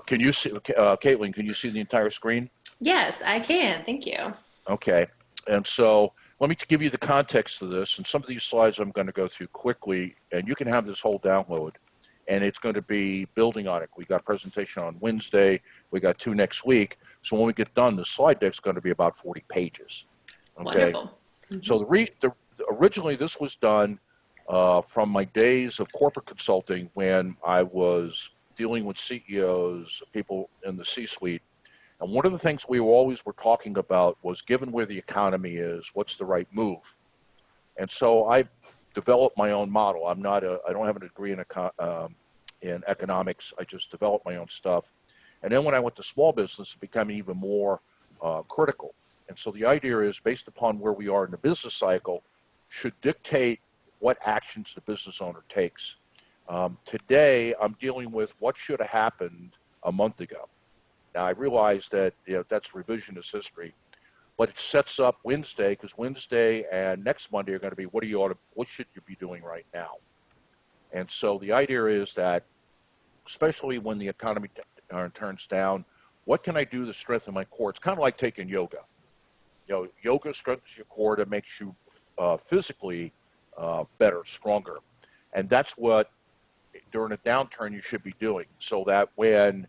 Can you see, Caitlin, can you see the entire screen? Yes, I can. Thank you. Okay. And so let me give you the context of this. And some of these slides I'm going to go through quickly, and you can have this whole download. And it's going to be building on it. We got a presentation on Wednesday. We got two next week. So when we get done, the slide deck's going to be about 40 pages. Okay. Wonderful. So originally this was done from my days of corporate consulting when I was dealing with CEOs, people in the C-suite. And one of the things we always were talking about was, given where the economy is, what's the right move? And so I developed my own model. I don't have a degree in economics. I just developed my own stuff. And then when I went to small business, it became even more critical. And so the idea is, based upon where we are in the business cycle, should dictate what actions the business owner takes. Today, I'm dealing with what should have happened a month ago. Now, I realize that that's revisionist history, but it sets up Wednesday, because Wednesday and next Monday are going to be what should you be doing right now? And so the idea is that, especially when the economy turns down, what can I do to strengthen my core? It's kind of like taking yoga. Yoga strengthens your core to makes you physically better, stronger. And that's what, during a downturn, you should be doing, so that when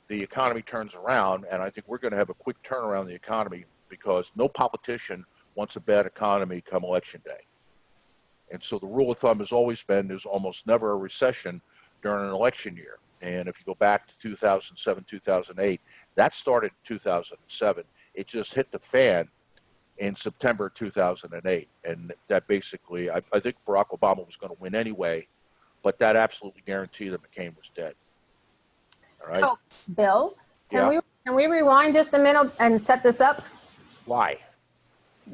the economy turns around, and I think we're going to have a quick turnaround in the economy, because no politician wants a bad economy come election day. And so the rule of thumb has always been there's almost never a recession during an election year. And if you go back to 2007, 2008, that started in 2007. It just hit the fan in September 2008. And that basically, I think Barack Obama was going to win anyway, but that absolutely guaranteed that McCain was dead. All right. So, Bill, Yeah. can we rewind just a minute and set this up? Why?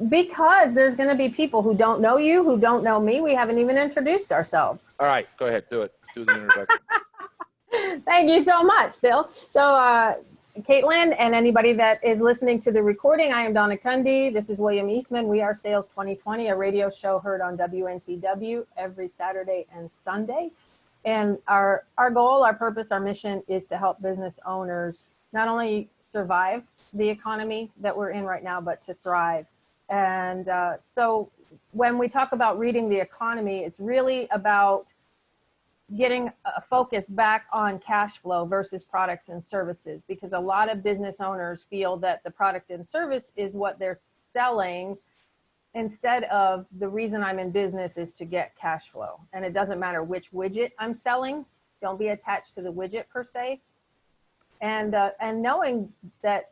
Because there's going to be people who don't know you, who don't know me. We haven't even introduced ourselves. All right, go ahead, do it. Do the introduction. Thank you so much, Bill. So, Caitlin and anybody that is listening to the recording, I am Donna Kunde. This is William Eastman. We are Sales 2020, a radio show heard on WNTW every Saturday and Sunday. And our goal, our purpose, our mission is to help business owners not only survive the economy that we're in right now, but to thrive. And so when we talk about reading the economy, it's really about getting a focus back on cash flow versus products and services, because a lot of business owners feel that the product and service is what they're selling, instead of the reason I'm in business is to get cash flow. And it doesn't matter which widget I'm selling. Don't be attached to the widget per se. And knowing that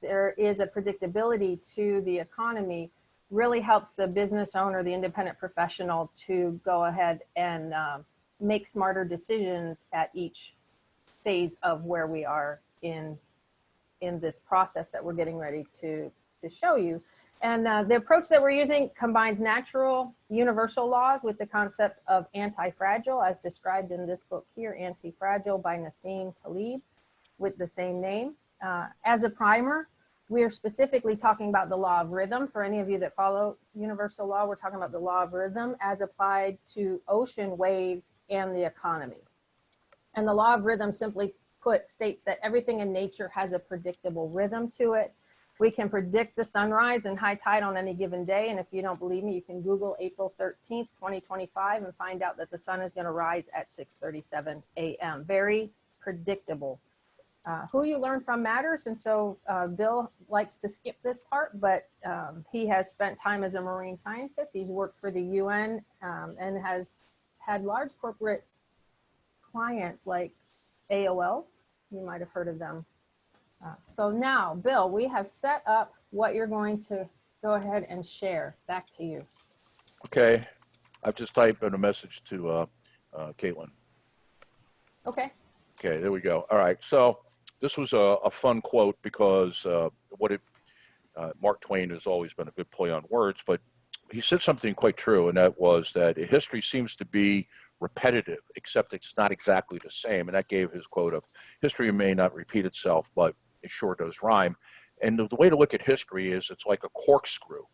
there is a predictability to the economy really helps the business owner, the independent professional, to go ahead and make smarter decisions at each phase of where we are in this process that we're getting ready to show you. And the approach that we're using combines natural universal laws with the concept of anti-fragile, as described in this book here, Anti-Fragile by Nassim Taleb, with the same name. As a primer, we are specifically talking about the law of rhythm. For any of you that follow universal law, we're talking about the law of rhythm as applied to ocean waves and the economy. And the law of rhythm, simply put, states that everything in nature has a predictable rhythm to it. We can predict the sunrise and high tide on any given day. And if you don't believe me, you can Google April 13th, 2025 and find out that the sun is going to rise at 6:37 a.m. Very predictable. Who you learn from matters. And so Bill likes to skip this part, but he has spent time as a marine scientist. He's worked for the UN and has had large corporate clients like AOL. You might have heard of them. So now, Bill, we have set up what you're going to go ahead and share. Back to you. Okay. I've just typed in a message to Caitlin. Okay. Okay, there we go. All right. So this was a fun quote, because Mark Twain has always been a good play on words, but he said something quite true, and that was that history seems to be repetitive, except it's not exactly the same. And that gave his quote of, history may not repeat itself, but it sure does rhyme. And the way to look at history is it's like a corkscrew,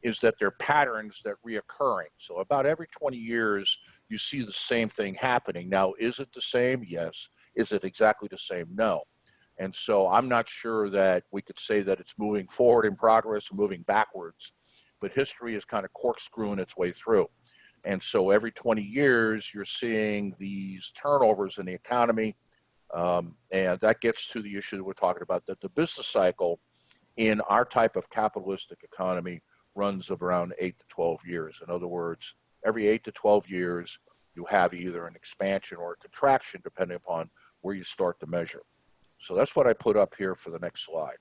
is that there are patterns that reoccurring. So about every 20 years, you see the same thing happening. Now, is it the same? Yes. Is it exactly the same? No. And so I'm not sure that we could say that it's moving forward in progress or moving backwards, but history is kind of corkscrewing its way through. And so every 20 years, you're seeing these turnovers in the economy. And that gets to the issue that we're talking about, that the business cycle in our type of capitalistic economy runs of around 8 to 12 years. In other words, every 8 to 12 years, you have either an expansion or a contraction, depending upon where you start to measure. So that's what I put up here for the next slide.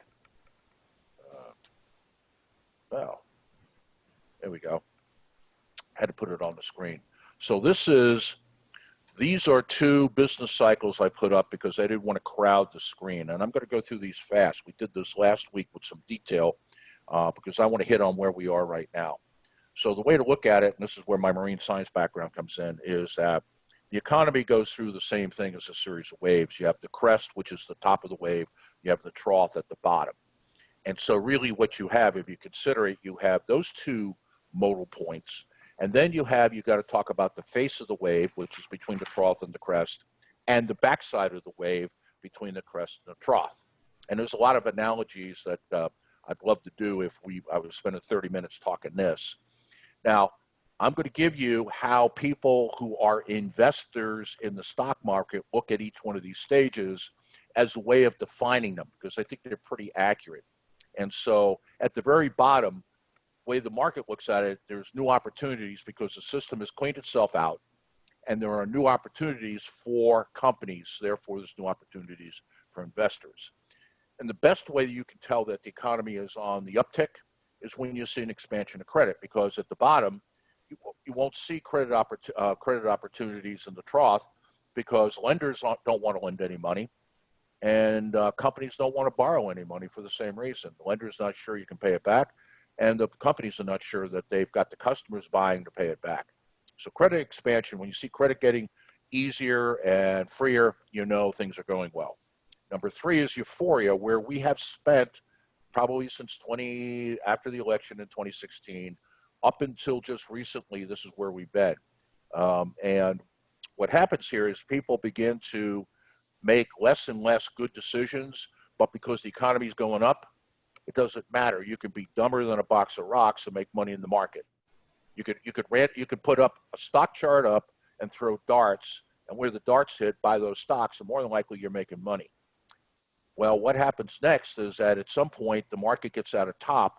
Well, there we go. I had to put it on the screen. So these are two business cycles I put up because I didn't want to crowd the screen. And I'm going to go through these fast. We did this last week with some detail because I want to hit on where we are right now. So the way to look at it, and this is where my marine science background comes in, is that the economy goes through the same thing as a series of waves. You have the crest, which is the top of the wave. You have the trough at the bottom. And so really what you have, if you consider it, you have those two modal points. And then you got to talk about the face of the wave, which is between the trough and the crest, and the backside of the wave between the crest and the trough. And there's a lot of analogies that I'd love to do if I was spending 30 minutes talking this. Now, I'm going to give you how people who are investors in the stock market look at each one of these stages as a way of defining them, because I think they're pretty accurate. And so at the very bottom, the way the market looks at it, there's new opportunities because the system has cleaned itself out, and there are new opportunities for companies. Therefore, there's new opportunities for investors. And the best way that you can tell that the economy is on the uptick is when you see an expansion of credit, because at the bottom, you won't see credit opportunities in the trough because lenders don't want to lend any money, and companies don't want to borrow any money for the same reason. The lender's not sure you can pay it back, and the companies are not sure that they've got the customers buying to pay it back. So credit expansion, when you see credit getting easier and freer, you know things are going well. Number three is euphoria, where we have spent probably since after the election in 2016, up until just recently, this is where we've been. And what happens here is people begin to make less and less good decisions, but because the economy is going up, it doesn't matter. You can be dumber than a box of rocks and make money in the market. You could put up a stock chart up and throw darts, and where the darts hit, buy those stocks, and more than likely you're making money. Well, what happens next is that at some point the market gets out of top,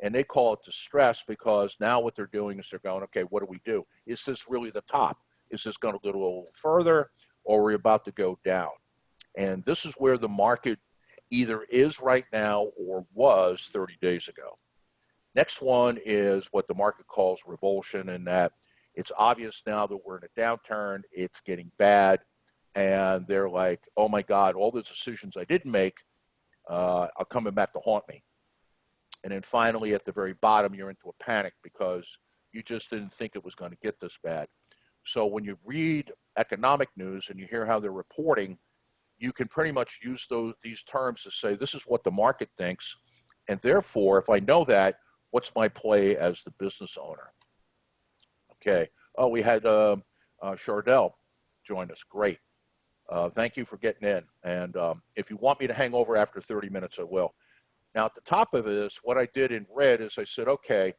and they call it distress, because now what they're doing is they're going, okay, what do we do? Is this really the top? Is this going to go a little further, or are we about to go down? And this is where the market either is right now or was 30 days ago. Next one is what the market calls revulsion, and that it's obvious now that we're in a downturn, it's getting bad, and they're like, oh my God, all the decisions I didn't make are coming back to haunt me. And then finally, at the very bottom, you're into a panic because you just didn't think it was going to get this bad. So when you read economic news and you hear how they're reporting, you can pretty much use these terms to say, this is what the market thinks. And therefore, if I know that, what's my play as the business owner? Okay. Oh, we had Chardell join us. Great. Thank you for getting in. And if you want me to hang over after 30 minutes, I will. Now, at the top of this, what I did in red is I said, okay,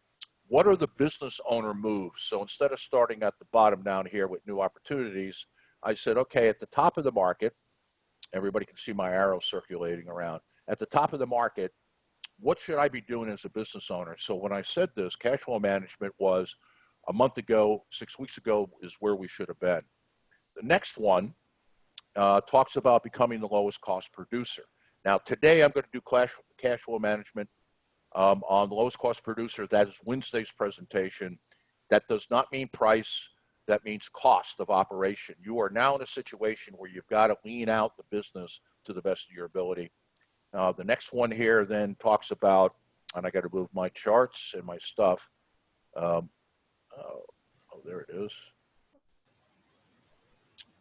what are the business owner moves? So instead of starting at the bottom down here with new opportunities, I said, okay, at the top of the market, everybody can see my arrow circulating around. At the top of the market, what should I be doing as a business owner? So when I said this, cash flow management was a month ago, 6 weeks ago is where we should have been. The next one talks about becoming the lowest cost producer. Now, today I'm going to do cash flow management on the lowest cost producer. That is Wednesday's presentation. That does not mean price. That means cost of operation. You are now in a situation where you've got to lean out the business to the best of your ability. The next one here then talks about, and I got to move my charts and my stuff. Oh, there it is.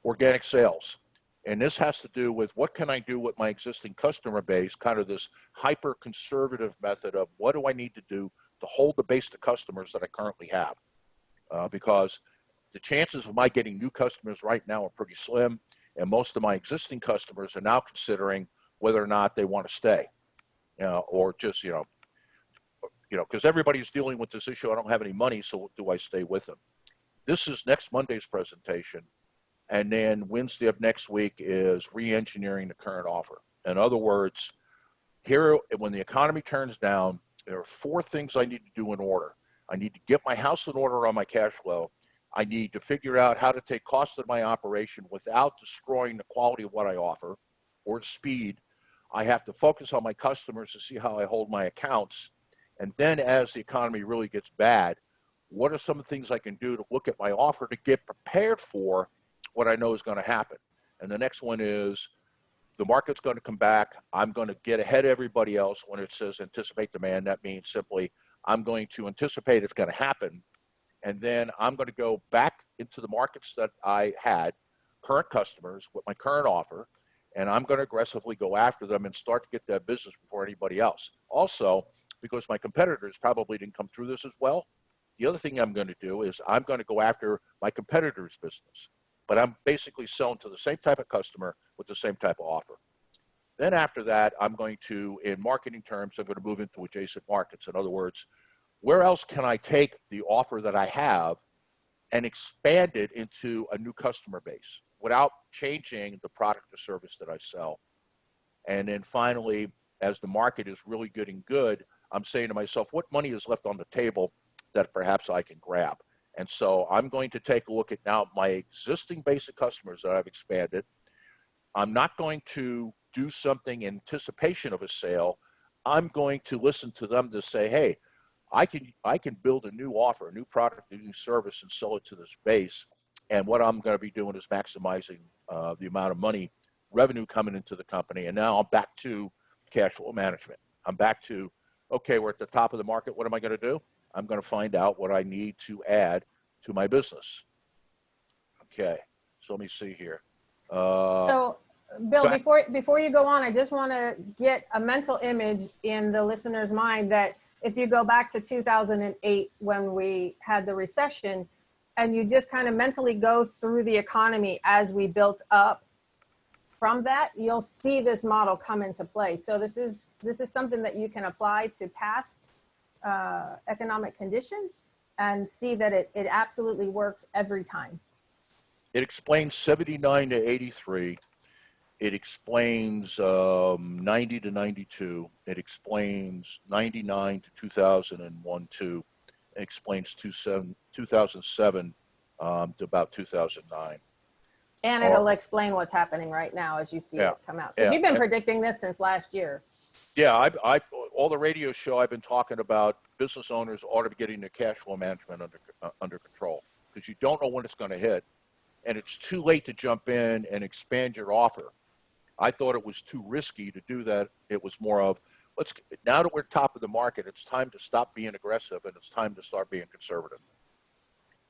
Organic sales. And this has to do with what can I do with my existing customer base, kind of this hyper-conservative method of what do I need to do to hold the base of customers that I currently have. Because the chances of my getting new customers right now are pretty slim. And most of my existing customers are now considering whether or not they want to stay, or just, because everybody's dealing with this issue. I don't have any money, so do I stay with them? This is next Monday's presentation. And then Wednesday of next week is re-engineering the current offer. In other words, here, when the economy turns down, there are 4 things I need to do in order. I need to get my house in order on my cash flow. I need to figure out how to take cost of my operation without destroying the quality of what I offer or speed. I have to focus on my customers to see how I hold my accounts. And then as the economy really gets bad, what are some of the things I can do to look at my offer to get prepared for what I know is going to happen? And the next one is, the market's going to come back. I'm going to get ahead of everybody else. When it says anticipate demand, that means simply I'm going to anticipate it's going to happen. And then I'm going to go back into the markets that I had, current customers with my current offer, and I'm going to aggressively go after them and start to get that business before anybody else. Also, because my competitors probably didn't come through this as well, the other thing I'm going to do is I'm going to go after my competitors' business. But I'm basically selling to the same type of customer with the same type of offer. Then after that, I'm going to, in marketing terms, I'm going to move into adjacent markets. In other words, where else can I take the offer that I have and expand it into a new customer base without changing the product or service that I sell? And then finally, as the market is really getting good, I'm saying to myself, what money is left on the table that perhaps I can grab? And so I'm going to take a look at now my existing basic customers that I've expanded. I'm not going to do something in anticipation of a sale. I'm going to listen to them to say, hey, I can build a new offer, a new product, a new service, and sell it to this base. And what I'm going to be doing is maximizing the amount of money, revenue coming into the company. And now I'm back to cash flow management. I'm back to, okay, we're at the top of the market. What am I going to do? I'm going to find out what I need to add to my business. Okay, so let me see here. So, Bill, before you go on, I just want to get a mental image in the listener's mind that if you go back to 2008 when we had the recession, and you just kind of mentally go through the economy as we built up from that, you'll see this model come into play. So this is something that you can apply to past economic conditions and see that it absolutely works every time. It explains 79 to 83. It explains 90 to 92. It explains 99 to 2001, 2. It explains 2007 to about 2009. And it'll explain what's happening right now as you see it come out. Because you've been predicting this since last year. Yeah, all the radio show I've been talking about business owners ought to be getting their cash flow management under control, because you don't know when it's going to hit, and it's too late to jump in and expand your offer. I thought it was too risky to do that. It was more of, now that we're top of the market, it's time to stop being aggressive and it's time to start being conservative.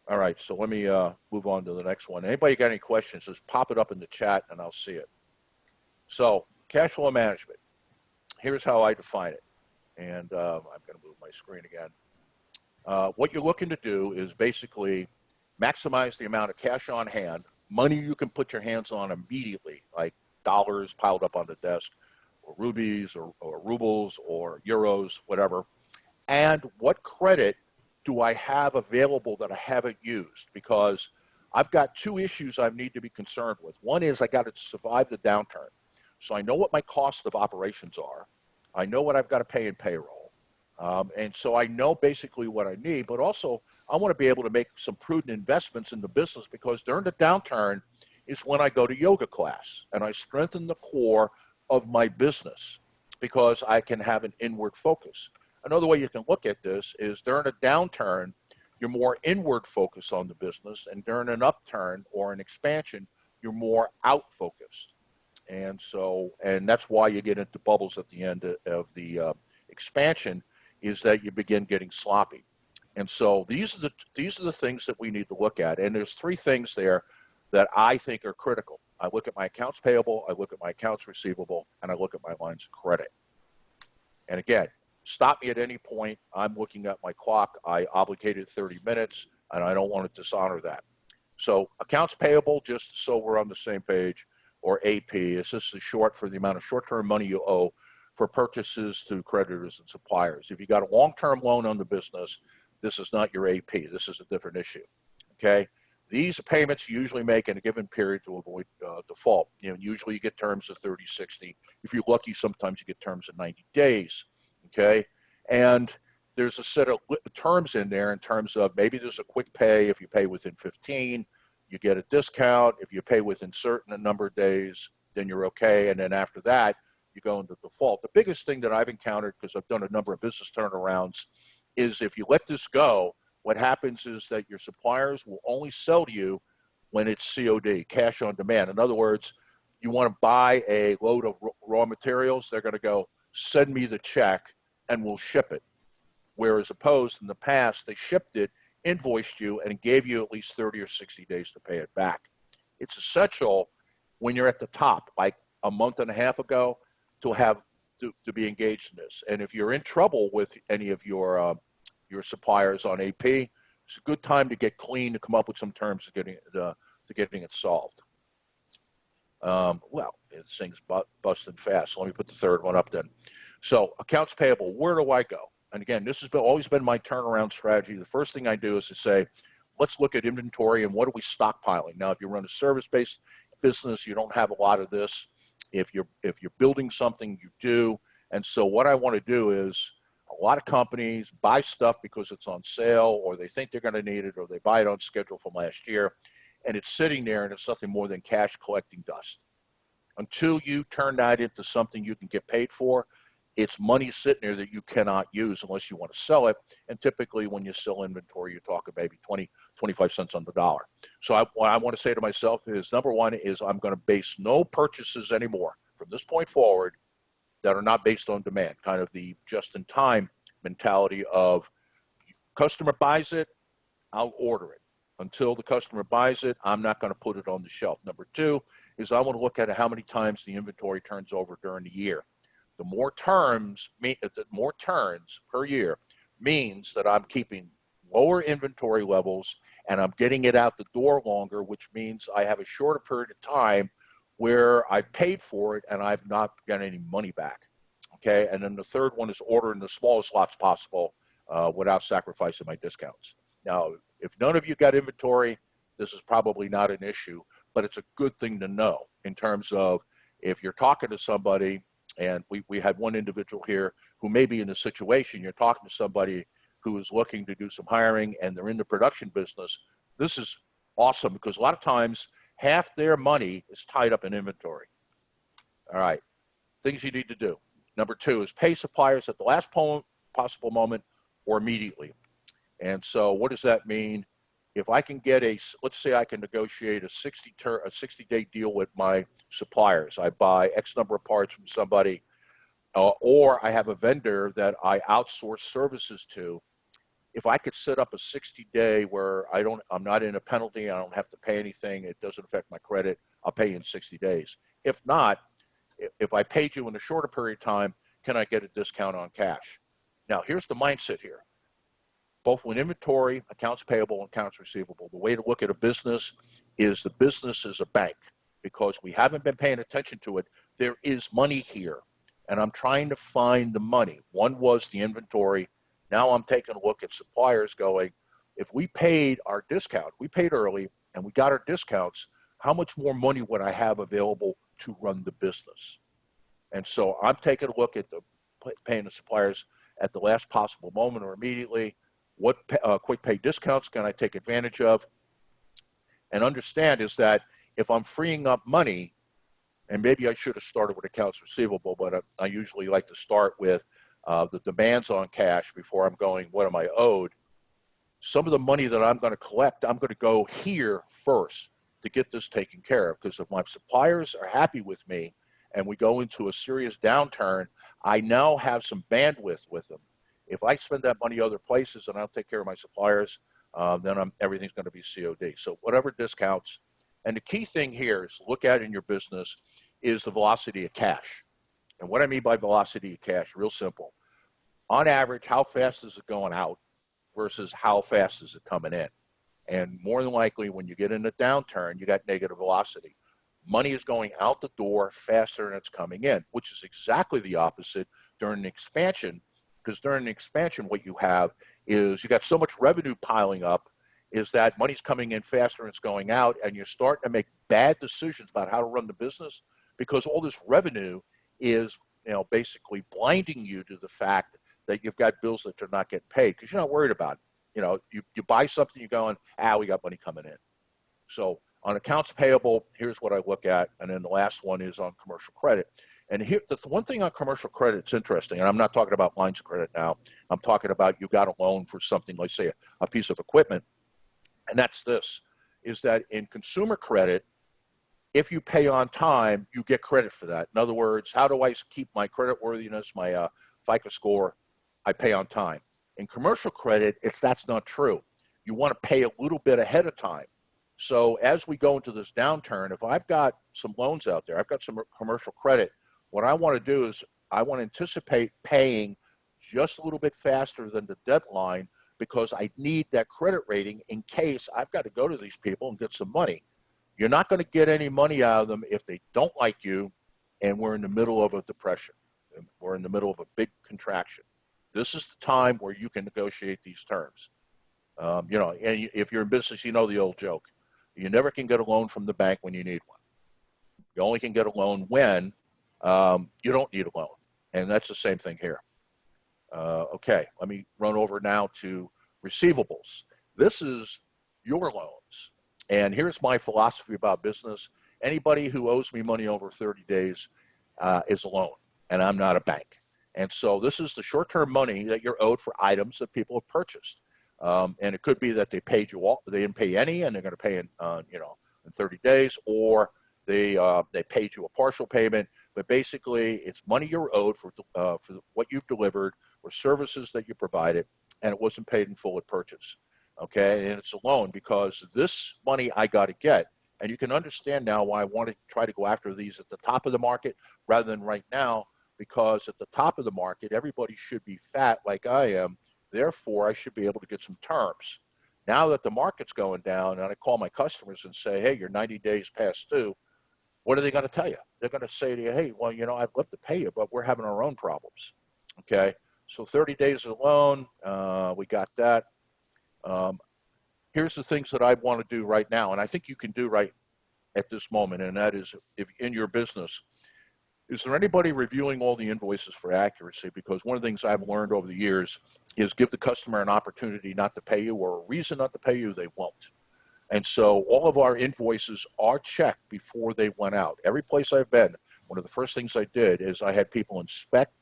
All right, so let me move on to the next one. Anybody got any questions, just pop it up in the chat and I'll see it. So cash flow management. Here's how I define it. And I'm going to move my screen again. What you're looking to do is basically maximize the amount of cash on hand, money you can put your hands on immediately, like dollars piled up on the desk, or rubies, or rubles, or euros, whatever. And what credit do I have available that I haven't used? Because I've got 2 issues I need to be concerned with. One is I got to survive the downturn. So I know what my cost of operations are. I know what I've got to pay in payroll. And so I know basically what I need, but also I want to be able to make some prudent investments in the business, because during the downturn is when I go to yoga class and I strengthen the core of my business, because I can have an inward focus. Another way you can look at this is during a downturn, you're more inward focused on the business, and during an upturn or an expansion, you're more out focused. And so, and that's why you get into bubbles at the end of the expansion, is that you begin getting sloppy. And so these are the things that we need to look at. And there's 3 things there that I think are critical. I look at my accounts payable, I look at my accounts receivable, and I look at my lines of credit. And again, stop me at any point. I'm looking at my clock. I obligated 30 minutes, and I don't want to dishonor that. So accounts payable, just so we're on the same page, or AP. It's just short for the amount of short-term money you owe for purchases to creditors and suppliers. If you got a long-term loan on the business, this is not your AP. This is a different issue. Okay. These payments you usually make in a given period to avoid default. Usually you get terms of 30, 60. If you're lucky, sometimes you get terms of 90 days. Okay. And there's a set of terms in there in terms of maybe there's a quick pay. If you pay within 15, you get a discount. If you pay within certain number of days, then you're okay. And then after that, you go into default. The biggest thing that I've encountered, because I've done a number of business turnarounds, is if you let this go, what happens is that your suppliers will only sell to you when it's COD, cash on demand. In other words, you want to buy a load of raw materials, they're going to go, send me the check and we'll ship it. Whereas opposed in the past, they shipped it, invoiced you, and gave you at least 30 or 60 days to pay it back. It's essential when you're at the top, like a month and a half ago, to be engaged in this. And if you're in trouble with any of your suppliers on AP, it's a good time to get clean, to come up with some terms to getting it solved. Well, this thing's busting fast. So let me put the third one up then. So accounts payable, where do I go? And again, this has always been my turnaround strategy. The first thing I do is to say, let's look at inventory and what are we stockpiling? Now, if you run a service-based business, you don't have a lot of this. If you're building something, you do. And so what I want to do is, a lot of companies buy stuff because it's on sale, or they think they're going to need it, or they buy it on schedule from last year, and it's sitting there and it's nothing more than cash collecting dust. Until you turn that into something you can get paid for, it's money sitting there that you cannot use unless you want to sell it. And typically when you sell inventory, you're talking maybe 20, 25 cents on the dollar. So what I want to say to myself is, number one is I'm going to base no purchases anymore from this point forward that are not based on demand, kind of the just-in-time mentality of customer buys it, I'll order it. Until the customer buys it, I'm not going to put it on the shelf. Number two is I want to look at how many times the inventory turns over during the year. The more turns per year means that I'm keeping lower inventory levels and I'm getting it out the door longer, which means I have a shorter period of time where I've paid for it and I've not got any money back. Okay, and then the third one is ordering the smallest lots possible without sacrificing my discounts. Now, if none of you got inventory, this is probably not an issue, but it's a good thing to know in terms of if you're talking to somebody, and we had one individual here who may be in a situation, you're talking to somebody who is looking to do some hiring and they're in the production business. This is awesome because a lot of times half their money is tied up in inventory. All right, things you need to do. Number two is pay suppliers at the last possible moment or immediately. And so what does that mean? If I can get let's say I can negotiate a 60-day deal with my suppliers. I buy X number of parts from somebody, or I have a vendor that I outsource services to. If I could set up a 60-day where I'm not in a penalty, I don't have to pay anything, it doesn't affect my credit, I'll pay you in 60 days. If not, if I paid you in a shorter period of time, can I get a discount on cash? Now, here's the mindset here. Both with inventory, accounts payable, and accounts receivable, the way to look at a business is the business is a bank. Because we haven't been paying attention to it, there is money here. And I'm trying to find the money. One was the inventory. Now I'm taking a look at suppliers going, if we paid our discount, we paid early, and we got our discounts, how much more money would I have available to run the business? And so I'm taking a look at paying the suppliers at the last possible moment or immediately. What quick pay discounts can I take advantage of? And understand is that if I'm freeing up money, and maybe I should have started with accounts receivable, but I usually like to start with the demands on cash before I'm going, what am I owed? Some of the money that I'm going to collect, I'm going to go here first to get this taken care of. Because if my suppliers are happy with me and we go into a serious downturn, I now have some bandwidth with them. If I spend that money other places and I don't take care of my suppliers, then everything's going to be COD. So whatever discounts. And the key thing here is look at in your business is the velocity of cash. And what I mean by velocity of cash, real simple. On average, how fast is it going out versus how fast is it coming in? And more than likely, when you get in a downturn, you got negative velocity. Money is going out the door faster than it's coming in, which is exactly the opposite during an expansion, because during an expansion, what you have is you got so much revenue piling up is that money's coming in faster than it's going out, and you're starting to make bad decisions about how to run the business because all this revenue is, basically blinding you to the fact that you've got bills that are not getting paid because you're not worried about it. You buy something, you're going, we got money coming in. So on accounts payable, here's what I look at. And then the last one is on commercial credit. And here, the one thing on commercial credit, it's interesting, and I'm not talking about lines of credit now. I'm talking about you got a loan for something, let's say a piece of equipment. And that's this, is that in consumer credit, if you pay on time, you get credit for that. In other words, how do I keep my credit worthiness, my FICO score? I pay on time. In commercial credit, that's not true. You want to pay a little bit ahead of time. So as we go into this downturn, if I've got some loans out there, I've got some commercial credit, what I want to do is I want to anticipate paying just a little bit faster than the deadline because I need that credit rating in case I've got to go to these people and get some money. You're not going to get any money out of them if they don't like you and we're in the middle of a depression. We're in the middle of a big contraction. This is the time where you can negotiate these terms. And if you're in business, you know the old joke. You never can get a loan from the bank when you need one. You only can get a loan when you don't need a loan. And that's the same thing here. Okay, let me run over now to receivables. This is your loans. And here's my philosophy about business. Anybody who owes me money over 30 days is a loan, and I'm not a bank. And so this is the short-term money that you're owed for items that people have purchased. And it could be that they paid you all, they didn't pay any, and they're going to pay in 30 days, or they paid you a partial payment. But basically, it's money you're owed for what you've delivered or services that you provided, and it wasn't paid in full at purchase. Okay, and it's a loan because this money I got to get, and you can understand now why I want to try to go after these at the top of the market rather than right now, because at the top of the market, everybody should be fat like I am. Therefore, I should be able to get some terms. Now that the market's going down, and I call my customers and say, hey, you're 90 days past due, what are they going to tell you? They're going to say to you, hey, well, I'd love to pay you, but we're having our own problems. Okay, so 30 days of loan, we got that. Here's the things that I want to do right now, and I think you can do right at this moment, and that is if in your business, is there anybody reviewing all the invoices for accuracy? Because one of the things I've learned over the years is give the customer an opportunity not to pay you or a reason not to pay you, they won't. And so all of our invoices are checked before they went out. Every place I've been, one of the first things I did is I had people inspect,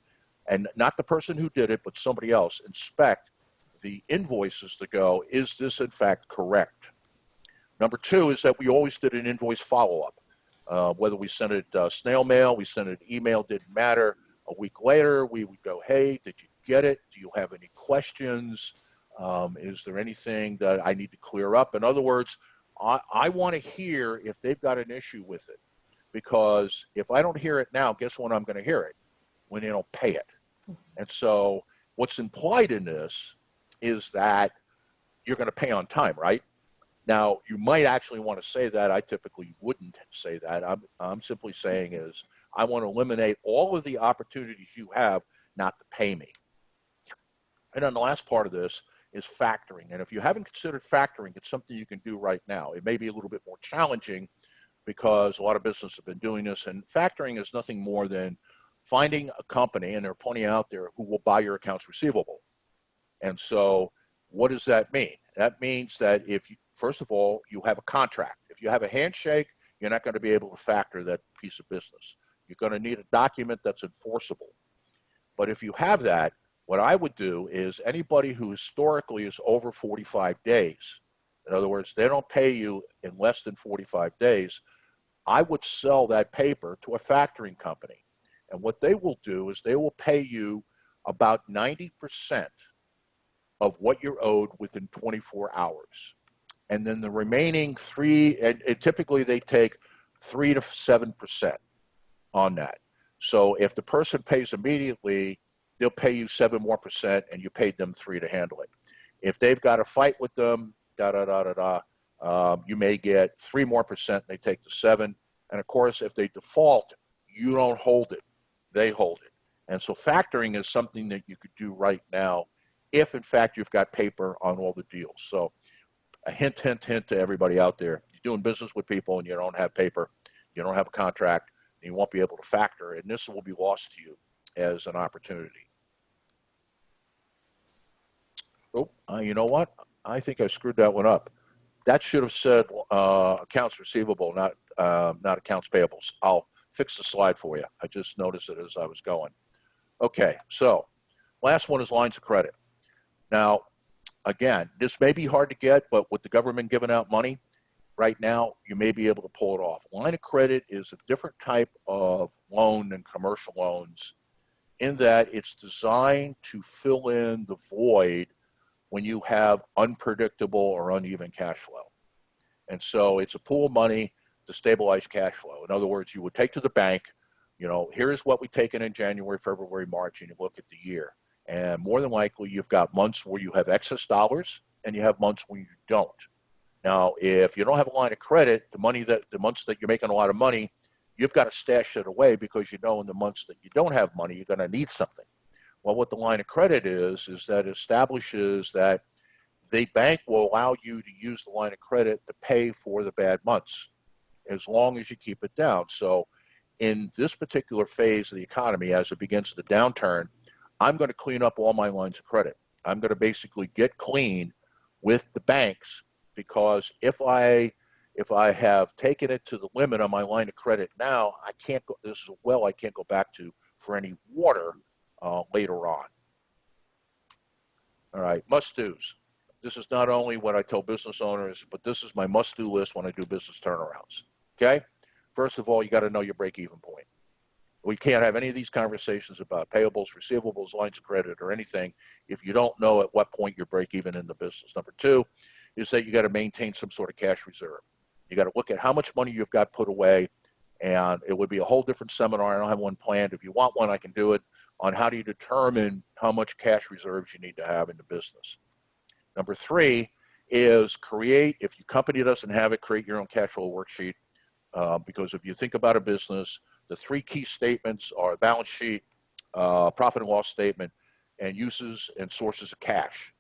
and not the person who did it, but somebody else, inspect the invoices to go, is this in fact correct? Number two is that we always did an invoice follow-up. Whether we sent it snail mail, we sent it email, didn't matter. A week later, we would go, hey, did you get it? Do you have any questions? Is there anything that I need to clear up? In other words, I want to hear if they've got an issue with it. Because if I don't hear it now, guess when I'm going to hear it? When they don't pay it. And so what's implied in this is that you're going to pay on time, right? Now, you might actually want to say that. I typically wouldn't say that. I'm simply saying is I want to eliminate all of the opportunities you have not to pay me. And then the last part of this is factoring. And if you haven't considered factoring, it's something you can do right now. It may be a little bit more challenging because a lot of businesses have been doing this. And factoring is nothing more than finding a company, and there are plenty out there, who will buy your accounts receivable. And so what does that mean? That means that if you, first of all, you have a contract. If you have a handshake, you're not going to be able to factor that piece of business. You're going to need a document that's enforceable. But if you have that, what I would do is anybody who historically is over 45 days, in other words, they don't pay you in less than 45 days, I would sell that paper to a factoring company. And what they will do is they will pay you about 90% of what you're owed within 24 hours. And then the remaining and typically they take 3 to 7% on that. So if the person pays immediately, they'll pay you 7% more, and you paid them 3 to handle it. If they've got a fight with them, you may get 3% more, they take the 7. And of course, if they default, you don't hold it, they hold it. And so factoring is something that you could do right now if, in fact, you've got paper on all the deals. So a hint, hint, hint to everybody out there. You're doing business with people and you don't have paper, you don't have a contract, and you won't be able to factor, and this will be lost to you as an opportunity. Oh, you know what? I think I screwed that one up. That should have said accounts receivable, not accounts payables. I'll fix the slide for you. I just noticed it as I was going. Okay, so last one is lines of credit. Now, again, this may be hard to get, but with the government giving out money right now, you may be able to pull it off. Line of credit is a different type of loan than commercial loans in that it's designed to fill in the void when you have unpredictable or uneven cash flow. And so it's a pool of money to stabilize cash flow. In other words, you would take to the bank, here's what we've taken in January, February, March, and you look at the year. And more than likely, you've got months where you have excess dollars and you have months where you don't. Now, if you don't have a line of credit, the months that you're making a lot of money, you've got to stash it away because in the months that you don't have money, you're going to need something. Well, what the line of credit is that it establishes that the bank will allow you to use the line of credit to pay for the bad months as long as you keep it down. So in this particular phase of the economy, as it begins to downturn, I'm going to clean up all my lines of credit. I'm going to basically get clean with the banks because if I have taken it to the limit on my line of credit now, I can't go. This is a well I can't go back to for any water later on. All right, must-dos. This is not only what I tell business owners, but this is my must-do list when I do business turnarounds. Okay? First of all, you got to know your break-even point. We can't have any of these conversations about payables, receivables, lines of credit, or anything if you don't know at what point you're break-even in the business. Number two is that you got to maintain some sort of cash reserve. You got to look at how much money you've got put away, and it would be a whole different seminar. I don't have one planned. If you want one, I can do it on how do you determine how much cash reserves you need to have in the business. Number three is if your company doesn't have it, create your own cash flow worksheet. Because if you think about a business, the three key statements are balance sheet, profit and loss statement, and uses and sources of cash.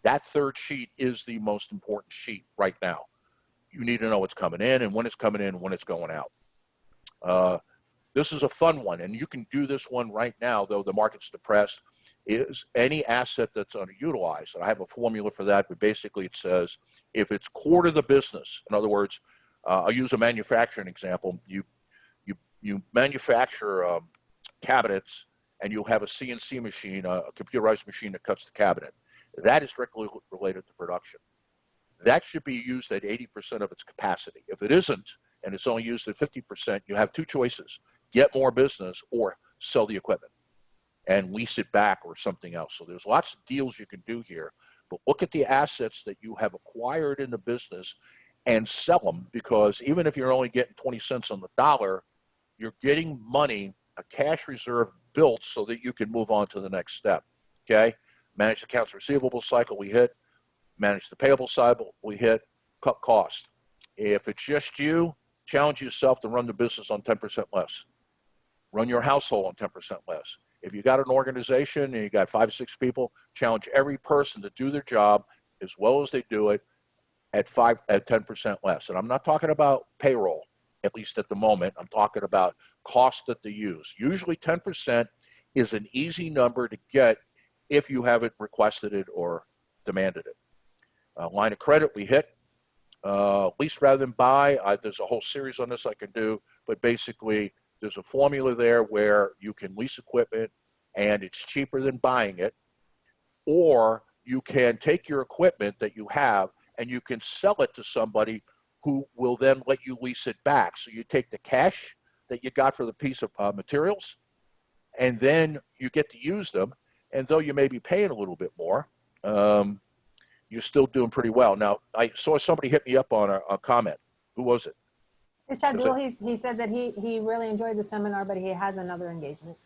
That third sheet is the most important sheet right now. You need to know what's coming in and when it's coming in and when it's going out. This is a fun one, and you can do this one right now, though the market's depressed, is any asset that's underutilized. And I have a formula for that, but basically it says if it's core to the business, in other words, I'll use a manufacturing example. You manufacture cabinets, and you'll have a CNC machine, a computerized machine that cuts the cabinet. That is directly related to production. That should be used at 80% of its capacity. If it isn't, and it's only used at 50%, you have two choices: get more business or sell the equipment and lease it back or something else. So there's lots of deals you can do here, but look at the assets that you have acquired in the business and sell them, because even if you're only getting 20 cents on the dollar, you're getting money, a cash reserve built so that you can move on to the next step, okay? Manage the accounts receivable cycle, we hit. Manage the payable cycle, we hit. Cut cost. If it's just you, challenge yourself to run the business on 10% less. Run your household on 10% less. If you got an organization and you got 5 or 6 people, challenge every person to do their job as well as they do it at 10% less. And I'm not talking about payroll, at least at the moment. I'm talking about cost that they use. Usually 10% is an easy number to get if you haven't requested it or demanded it. Line of credit, we hit. Lease rather than buy. There's a whole series on this I can do, but basically there's a formula there where you can lease equipment and it's cheaper than buying it, or you can take your equipment that you have and you can sell it to somebody who will then let you lease it back. So you take the cash that you got for the piece of materials, and then you get to use them. And though you may be paying a little bit more, you're still doing pretty well. Now, I saw somebody hit me up on a comment. Who was it? It's Shadul. He said that he really enjoyed the seminar, but he has another engagement.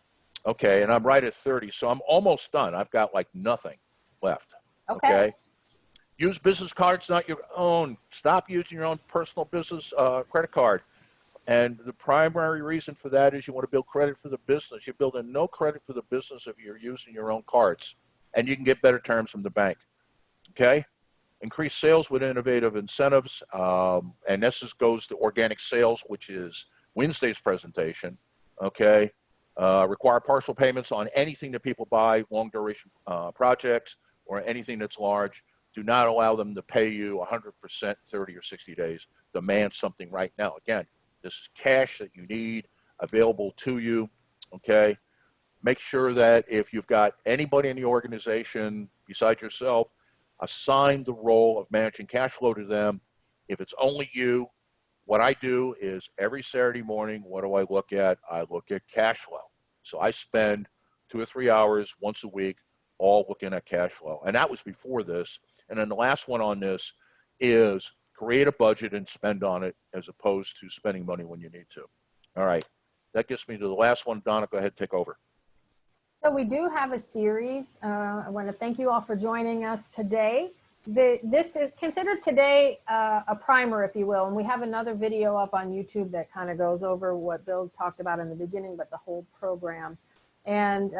Okay, and I'm right at 30, so I'm almost done. I've got like nothing left. Okay. Use business cards, not your own. Stop using your own personal business credit card. And the primary reason for that is you want to build credit for the business. You're building no credit for the business if you're using your own cards, and you can get better terms from the bank. Okay? Increase sales with innovative incentives, and this goes to organic sales, which is Wednesday's presentation. Okay? Require partial payments on anything that people buy, long duration projects, or anything that's large. Do not allow them to pay you 100% 30 or 60 days. Demand something right now. Again, this is cash that you need available to you. Okay? Make sure that if you've got anybody in the organization besides yourself, assign the role of managing cash flow to them. If it's only you, what I do is every Saturday morning, what do I look at? I look at cash flow. So I spend 2 or 3 hours once a week all looking at cash flow. And that was before this. And then the last one on this is create a budget and spend on it as opposed to spending money when you need to. All right. That gets me to the last one. Donna, go ahead, take over. So we do have a series. I want to thank you all for joining us today. This is considered today a primer, if you will, and we have another video up on YouTube that kind of goes over what Bill talked about in the beginning, but the whole program. And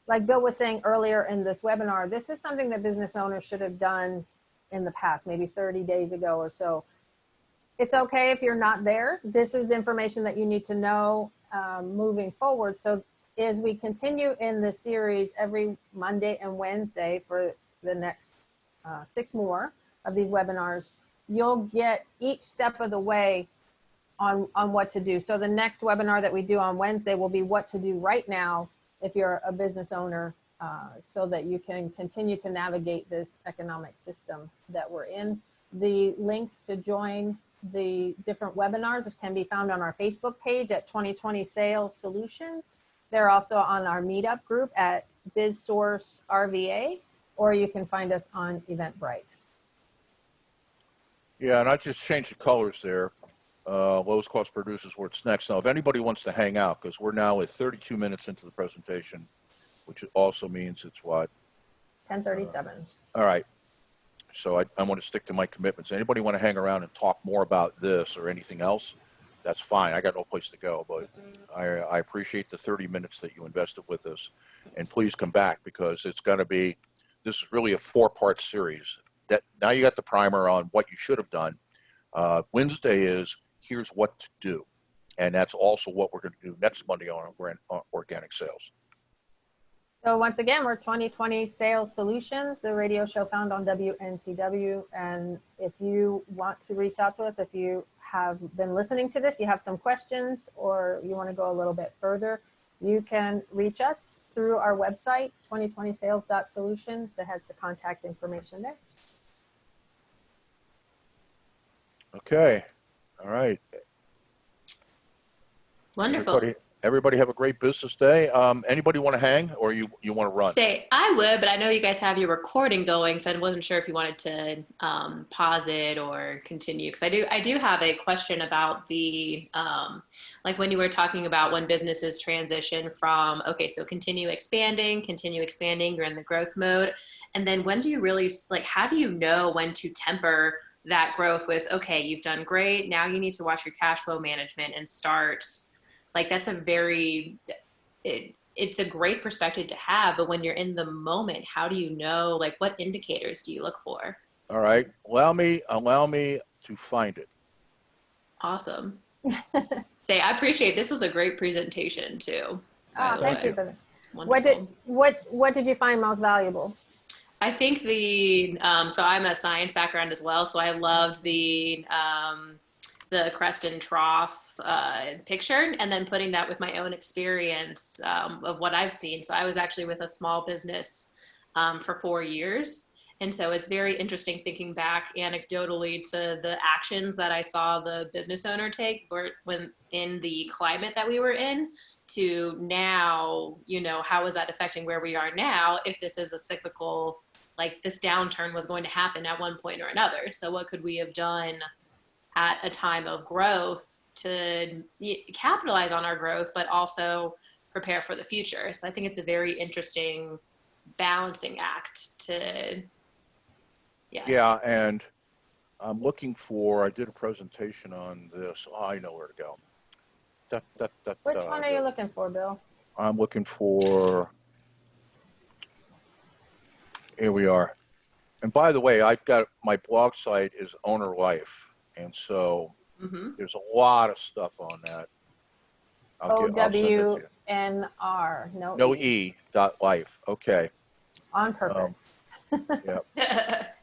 like Bill was saying earlier in this webinar, this is something that business owners should have done in the past, maybe 30 days ago or so. It's okay if you're not there. This is the information that you need to know moving forward. So as we continue in the series every Monday and Wednesday for the next 6 more of these webinars, you'll get each step of the way on what to do. So the next webinar that we do on Wednesday will be what to do right now if you're a business owner, so that you can continue to navigate this economic system that we're in. The links to join the different webinars can be found on our Facebook page at 2020 Sales Solutions. They're also on our meetup group at BizSource RVA, or you can find us on Eventbrite. Yeah, and I just changed the colors there. Lowest cost producers where it's next. Now, if anybody wants to hang out, because we're now at 32 minutes into the presentation, which also means it's what? 10:37. All right. So I want to stick to my commitments. Anybody want to hang around and talk more about this or anything else? That's fine. I got no place to go, but I appreciate the 30 minutes that you invested with us. And please come back, because it's going to be, this is really a 4-part series. That now you got the primer on what you should have done. Wednesday is here's what to do. And that's also what we're going to do next Monday on organic sales. So once again, we're 2020 Sales Solutions, the radio show found on WNTW. And if you want to reach out to us, if you have been listening to this, you have some questions, or you want to go a little bit further, you can reach us through our website, 2020sales.solutions, that has the contact information there. Okay. All right. Wonderful. Everybody have a great business day. Anybody want to hang, or you want to run? Say, I would, but I know you guys have your recording going, so I wasn't sure if you wanted to pause it or continue. Because I do have a question about the, like when you were talking about when businesses transition from, okay, so continue expanding, you're in the growth mode. And then when do you really, like, how do you know when to temper that growth with, okay, you've done great, now you need to watch your cash flow management and start. Like, that's a very, it's a great perspective to have, but when you're in the moment, how do you know, like, what indicators do you look for? All right. Allow me to find it. Awesome. Say, I appreciate, this was a great presentation too. Thank you for that. Wonderful. What did you find most valuable? I think the, so I'm a science background as well. So I loved the crest and trough picture, and then putting that with my own experience of what I've seen. So I was actually with a small business for 4 years. And so it's very interesting thinking back anecdotally to the actions that I saw the business owner take when in the climate that we were in to now, you know, how is that affecting where we are now if this is a cyclical, like this downturn was going to happen at one point or another. So what could we have done at a time of growth to capitalize on our growth, but also prepare for the future? So I think it's a very interesting balancing act to, Yeah, and I'm looking for, I did a presentation on this. Oh, I know where to go. Which one are you looking for, Bill? I'm looking for, here we are. And by the way, I've got, my blog site is Owner Life. And so there's a lot of stuff on that. I'll send it to you. OWNR, No E dot life. Okay. On purpose. Yeah.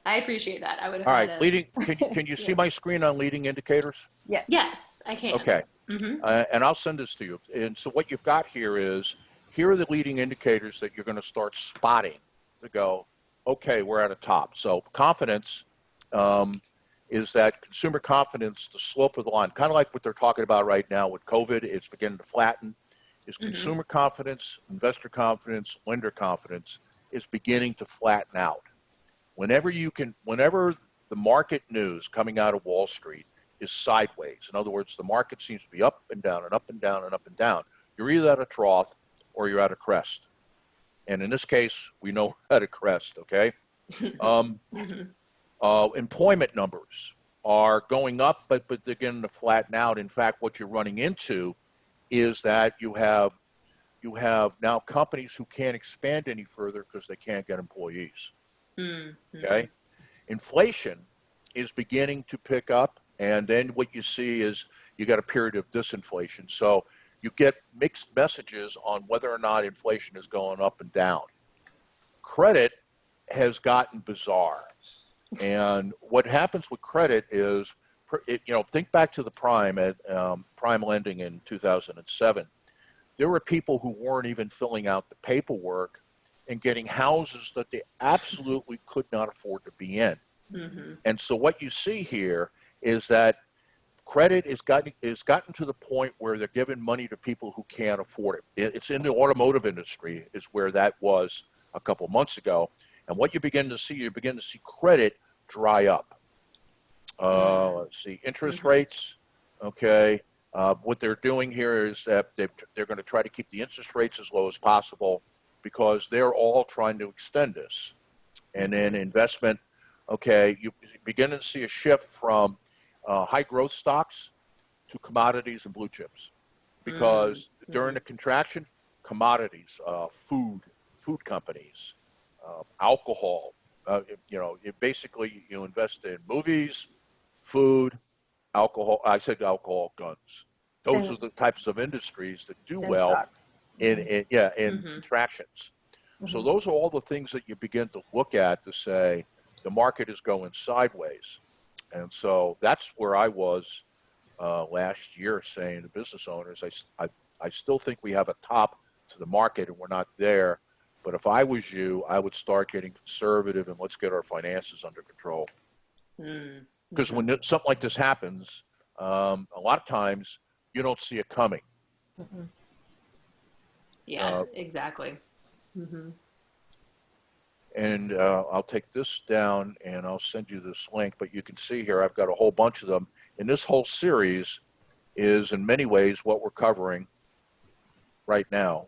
I appreciate that. I would have All had right. Leading. Can you see my screen on leading indicators? Yes. Yes, I can. Okay. And I'll send this to you. And so what you've got here is, here are the leading indicators that you're going to start spotting to go, okay, we're at a top. So confidence is that consumer confidence, the slope of the line, kind of like what they're talking about right now with COVID, it's beginning to flatten. Is consumer confidence, investor confidence, lender confidence is beginning to flatten out. Whenever the market news coming out of Wall Street is sideways, in other words, the market seems to be up and down and up and down and up and down, you're either at a trough or you're at a crest. And in this case, we know we're at a crest, okay? Employment numbers are going up, but they're beginning to flatten out. In fact, what you're running into is that you have now companies who can't expand any further because they can't get employees. Okay? Inflation is beginning to pick up, and then what you see is you got a period of disinflation. So you get mixed messages on whether or not inflation is going up and down. Credit has gotten bizarre. And what happens with credit is, think back to the prime at prime lending in 2007. There were people who weren't even filling out the paperwork and getting houses that they absolutely could not afford to be in. And so what you see here is that credit is gotten to the point where they're giving money to people who can't afford it. It's in the automotive industry is where that was a couple months ago. And what you begin to see credit dry up. Let's see, interest rates, okay. What they're doing here is that they're going to try to keep the interest rates as low as possible because they're all trying to extend this. And then investment, okay, you begin to see a shift from high growth stocks to commodities and blue chips because during the contraction, commodities, food companies, alcohol, basically you invest in movies, food, alcohol. I said alcohol, guns. Those are the types of industries that do well in contractions. So those are all the things that you begin to look at to say the market is going sideways. And so that's where I was last year saying to business owners, I still think we have a top to the market and we're not there. But if I was you, I would start getting conservative and let's get our finances under control. Because when something like this happens, a lot of times you don't see it coming. Yeah, exactly. And I'll take this down and I'll send you this link. But you can see here, I've got a whole bunch of them. And this whole series is in many ways what we're covering right now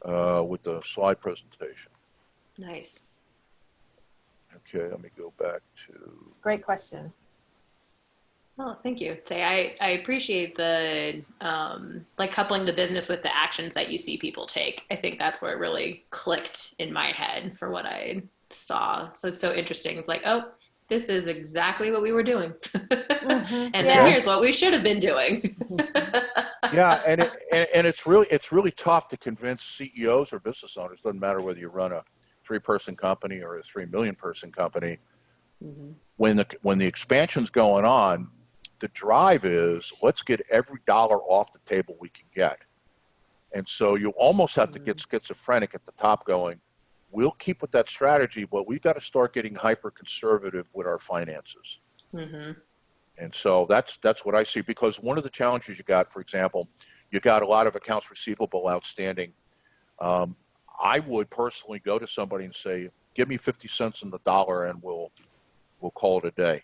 with the slide presentation. Nice. Okay, let me go back to... Great question. Oh, thank you. I appreciate the coupling the business with the actions that you see people take. I think that's where it really clicked in my head for what I saw. So it's so interesting. It's like, oh, this is exactly what we were doing. And then here's what we should have been doing. Yeah, and it's really tough to convince CEOs or business owners. Doesn't matter whether you run a 3-person company or a 3 million person company. When the expansion's going on, the drive is let's get every dollar off the table we can get. And so you almost have to get schizophrenic at the top going, we'll keep with that strategy, but we've got to start getting hyper conservative with our finances. And so that's what I see, because one of the challenges you got, for example, you got a lot of accounts receivable outstanding. I would personally go to somebody and say, give me 50 cents on the dollar and we'll call it a day.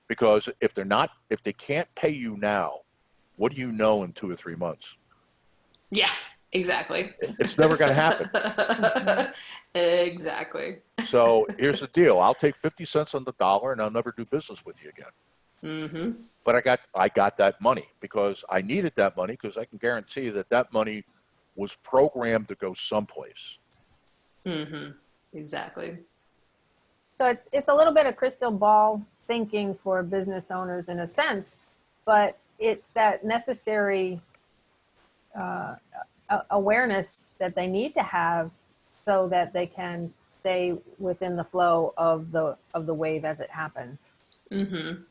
Because if they can't pay you now, what do you know in 2 or 3 months? Yeah, exactly. It's never going to happen. Exactly. So here's the deal. I'll take 50 cents on the dollar and I'll never do business with you again. Mm-hmm. But I got that money because I needed that money because I can guarantee that that money was programmed to go someplace. Mm-hmm. Exactly. So it's a little bit of crystal ball thinking for business owners in a sense, but it's that necessary awareness that they need to have so that they can stay within the flow of the wave as it happens. Mm-hmm.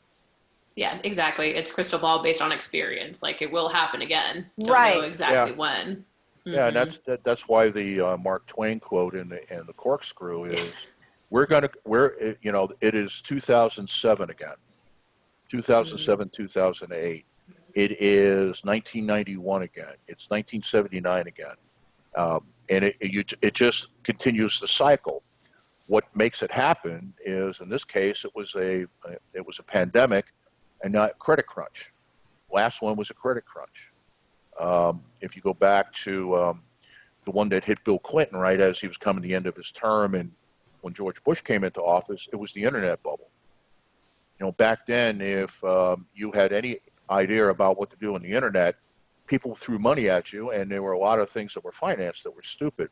Yeah, exactly. It's crystal ball based on experience. Like it will happen again. Don't know Right. exactly Yeah. when. Yeah, and Mm-hmm. that's why the Mark Twain quote in the corkscrew Yeah. is, it is 2007 again, Mm-hmm. 2007, 2008. It is 1991 again. It's 1979 again, and it just continues the cycle. What makes it happen is, in this case, it was a pandemic, and not credit crunch. Last one was a credit crunch. If you go back to the one that hit Bill Clinton right as he was coming to the end of his term, and when George Bush came into office, it was the internet bubble. Back then, if you had any idea about what to do on the internet, people threw money at you, and there were a lot of things that were financed that were stupid.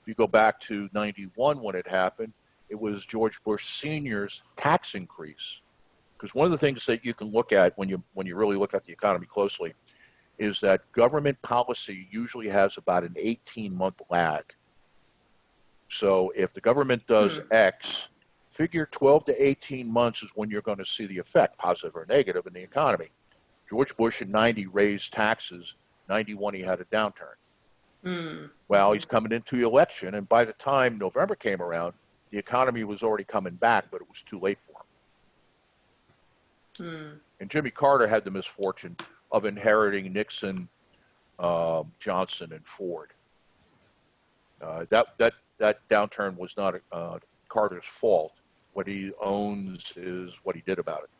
If you go back to '91 when it happened, it was George Bush Sr.'s tax increase. Because one of the things that you can look at when you really look at the economy closely is that government policy usually has about an 18-month lag. So if the government does Hmm. X, figure 12 to 18 months is when you're going to see the effect, positive or negative, in the economy. George Bush in 90 raised taxes. 91 he had a downturn. Well, Mm-hmm. he's coming into the election, and by the time November came around, the economy was already coming back, but it was too late for him. Hmm. And Jimmy Carter had the misfortune of inheriting Nixon, Johnson, and Ford. That downturn was not Carter's fault. What he owns is what he did about it,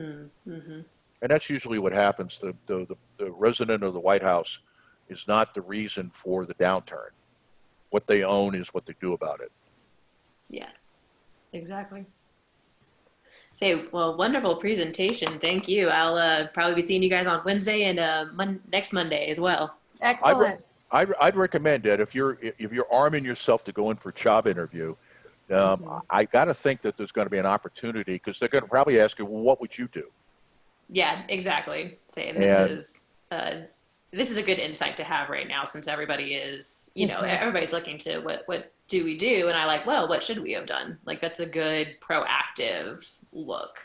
Mm-hmm. and that's usually what happens. The resident of the White House is not the reason for the downturn. What they own is what they do about it. Yeah, exactly. Say, well, wonderful presentation. Thank you. I'll probably be seeing you guys on Wednesday and next Monday as well. I'd, re- Excellent. I'd recommend that if you're arming yourself to go in for a job interview, Mm-hmm. I got to think that there's going to be an opportunity because they're going to probably ask you, well, what would you do? Yeah, exactly. Saying And this is a good insight to have right now since everybody is, Mhm. everybody's looking to what do we do? And I like, well, what should we have done? Like that's a good proactive look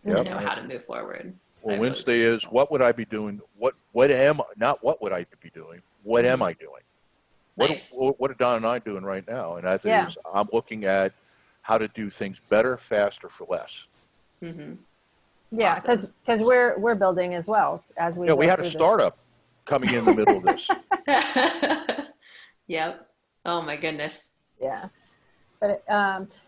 to yep. know how to move forward. So I Well, really Wednesday appreciate is that. what would I be doing? What am not what would I be doing? What am Hmm. I doing? Nice. What are Don and I doing right now? And that Yeah. is, I'm looking at how to do things better, faster, for less. Hmm. Yeah, because Awesome. we're building as well as we Yeah, we go had a through this. startup coming in the middle of this. Yep. Oh my goodness. Yeah. But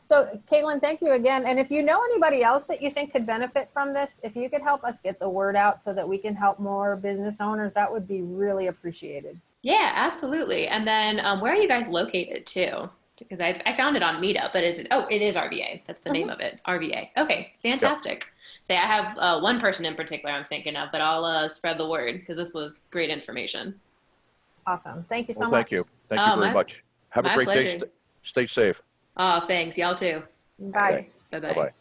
so Caitlin, thank you again. And if you know anybody else that you think could benefit from this, if you could help us get the word out so that we can help more business owners, that would be really appreciated. Yeah, absolutely. And then where are you guys located too? Because I found it on Meetup, but is it? Oh, it is RVA. That's the name Mhm. of it. RVA. Okay, Yep. fantastic. Say, I have one person in particular I'm thinking of, but I'll spread the word because this was great information. Awesome. Thank you Well, so thank much. you. Thank you Oh, very much. Have a my great day. pleasure. Stay safe. Oh, thanks. Y'all too. All right. Bye. Okay. Bye Bye-bye. bye.